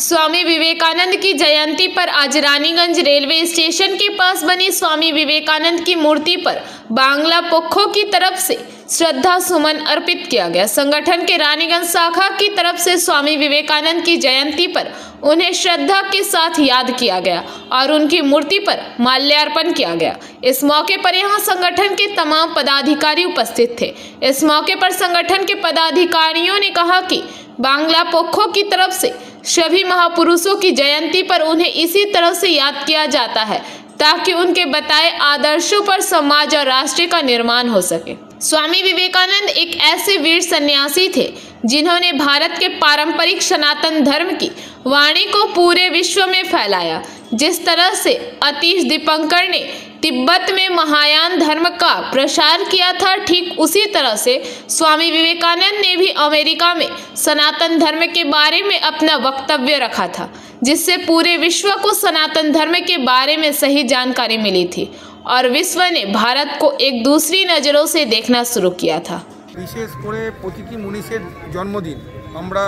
स्वामी विवेकानंद की जयंती पर आज रानीगंज रेलवे स्टेशन के पास बनी स्वामी विवेकानंद की मूर्ति पर बांग्ला पक्षों की तरफ से श्रद्धा सुमन अर्पित किया गया। संगठन के रानीगंज शाखा की तरफ से स्वामी विवेकानंद की जयंती पर उन्हें श्रद्धा के साथ याद किया गया और उनकी मूर्ति पर माल्यार्पण किया गया। इस मौके पर यहां संगठन के तमाम पदाधिकारी उपस्थित थे। इस मौके पर संगठन के पदाधिकारियों ने कहा कि बांग्ला पक्षों की तरफ से सभी महापुरुषों की जयंती पर उन्हें इसी तरह से याद किया जाता है ताकि उनके बताए आदर्शों पर समाज और राष्ट्र का निर्माण हो सके। स्वामी विवेकानंद एक ऐसे वीर सन्यासी थे जिन्होंने भारत के पारंपरिक सनातन धर्म की वाणी को पूरे विश्व में फैलाया। जिस तरह से अतीश दीपंकर ने तिब्बत में महायान धर्म का प्रसार किया था, ठीक उसी तरह से स्वामी विवेकानंद ने भी अमेरिका में सनातन धर्म के बारे में अपना वक्तव्य रखा था, जिससे पूरे विश्व को सनातन धर्म के बारे में सही जानकारी मिली थी और विश्व ने भारत को एक दूसरी नज़रों से देखना शुरू किया था। विशेष করে প্রতিটি মনীষীর জন্মদিন আমরা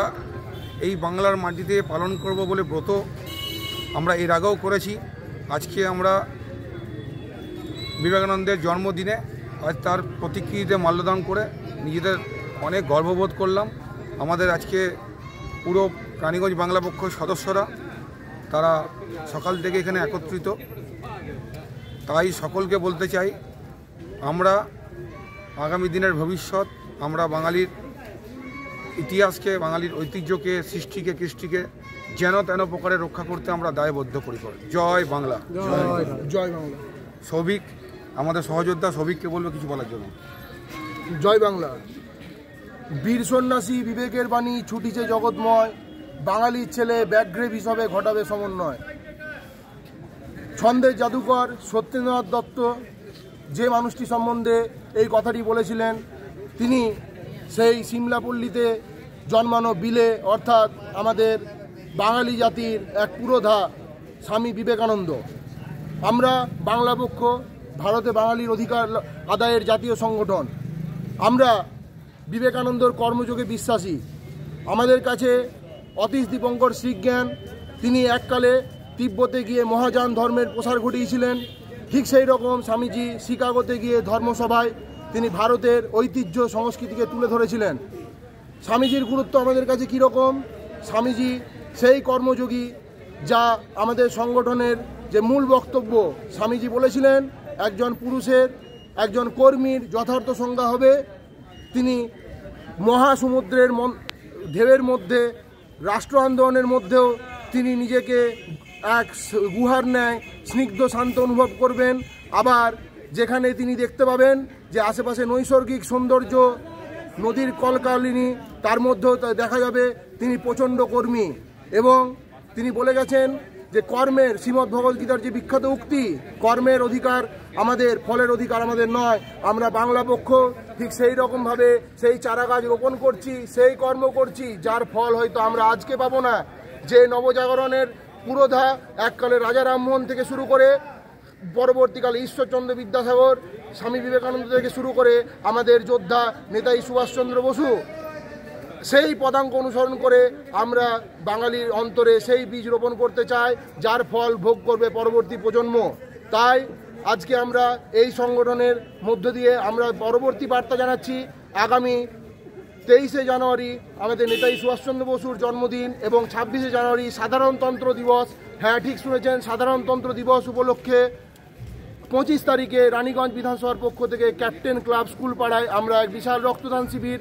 এই বাংলার মাটিতে পালন করব বলে ব্রত আমরা এর আগেও করেছি। আজকে আমরা বিবেকানন্দের জন্মদিনে আজ তার প্রতিকৃতিতে মাল্যদান করে নিজেদের অনেক গর্ববোধ করলাম। আমাদের আজকে পুরো রানীগঞ্জ বাংলা পক্ষের সদস্যরা তারা সকাল থেকে এখানে একত্রিত। তাই সকলকে বলতে চাই, আমরা আগামী দিনের ভবিষ্যৎ, আমরা বাঙালির ইতিহাসকে, বাঙালির ঐতিহ্যকে, সৃষ্টিকে, কৃষ্টিকে যেন তেন প্রকারে রক্ষা করতে আমরা দায়বদ্ধপরিকর। জয় বাংলা, জয় বাংলা। সৌভিক, আমাদের সহযোদ্ধা সৌভিককে বলবো কিছু বলার জন্য। জয় বাংলা। বীর সন্ন্যাসী বিবেকের বাণী ছুটিছে জগৎময়, বাঙালির ছেলে ব্যাঘ্রে হিসাবে ঘটাবে সমন্বয়। ছন্দের জাদুকর সত্যেন্দ্রনাথ দত্ত যে মানুষটি সম্বন্ধে এই কথাটি বলেছিলেন, তিনি সেই সিমলাপল্লীতে জন্মানো বিলে, অর্থাৎ আমাদের বাঙালি জাতির এক পুরোধা স্বামী বিবেকানন্দ। আমরা বাংলা পক্ষ ভারতে বাঙালির অধিকার আদায়ের জাতীয় সংগঠন। আমরা বিবেকানন্দর কর্মযোগে বিশ্বাসী। আমাদের কাছে অতীশ দীপঙ্কর শিখ জ্ঞান, তিনি এককালে তিব্বতে গিয়ে মহাযান ধর্মের প্রসার ঘটিয়েছিলেন। ঠিক সেই রকম স্বামীজি শিকাগোতে গিয়ে ধর্মসভায় তিনি ভারতের ঐতিহ্য সংস্কৃতিকে তুলে ধরেছিলেন। স্বামীজির গুরুত্ব আমাদের কাছে কীরকম? স্বামীজি সেই কর্মযোগী যা আমাদের সংগঠনের যে মূল বক্তব্য। স্বামীজি বলেছিলেন, একজন পুরুষের, একজন কর্মীর যথার্থ সংজ্ঞা হবে তিনি মহাসমুদ্রের ঢেউয়ের মধ্যে, রাষ্ট্র আন্দোলনের মধ্যেও তিনি নিজেকে এক গুহার ন্যায় স্নিগ্ধ শান্ত অনুভব করবেন। আবার যেখানে তিনি দেখতে পাবেন যে আশেপাশে নৈসর্গিক সৌন্দর্য, নদীর কলকালিনী, তার মধ্যেও দেখা যাবে তিনি প্রচণ্ড কর্মী। এবং তিনি বলে গেছেন যে কর্মের, শ্রীমদ্ ভগবদ্গীতার যে বিখ্যাত উক্তি, কর্মের অধিকার আমাদের, ফলের অধিকার আমাদের নয়। আমরা বাংলা পক্ষ ঠিক সেই রকমভাবে সেই চারা গাছ রোপণ করছি, সেই কর্ম করছি যার ফল হয়তো আমরা আজকে পাবো না। যে নবজাগরণের পুরোধা এককালে রাজা রামমোহন থেকে শুরু করে পরবর্তীকালে ঈশ্বরচন্দ্র বিদ্যাসাগর, স্বামী বিবেকানন্দ থেকে শুরু করে আমাদের যোদ্ধা নেতাজি সুভাষচন্দ্র বসু, সেই পদাঙ্ক অনুসরণ করে আমরা বাঙালির অন্তরে সেই বীজ রোপণ করতে চাই যার ফল ভোগ করবে পরবর্তী প্রজন্ম। তাই আজকে আমরা এই সংগঠনের মধ্য দিয়ে আমরা পরবর্তী বার্তা জানাচ্ছি। আগামী 23শে জানুয়ারি আমাদের নেতাজি সুভাষচন্দ্র বসুর জন্মদিন এবং 26শে জানুয়ারি সাধারণতন্ত্র দিবস। হ্যাঁ, ঠিক শুনেছেন, সাধারণতন্ত্র দিবস উপলক্ষে 25 তারিখে রানীগঞ্জ বিধানসভার পক্ষ থেকে ক্যাপ্টেন ক্লাব স্কুল পাড়ায় আমরা এক বিশাল রক্তদান শিবির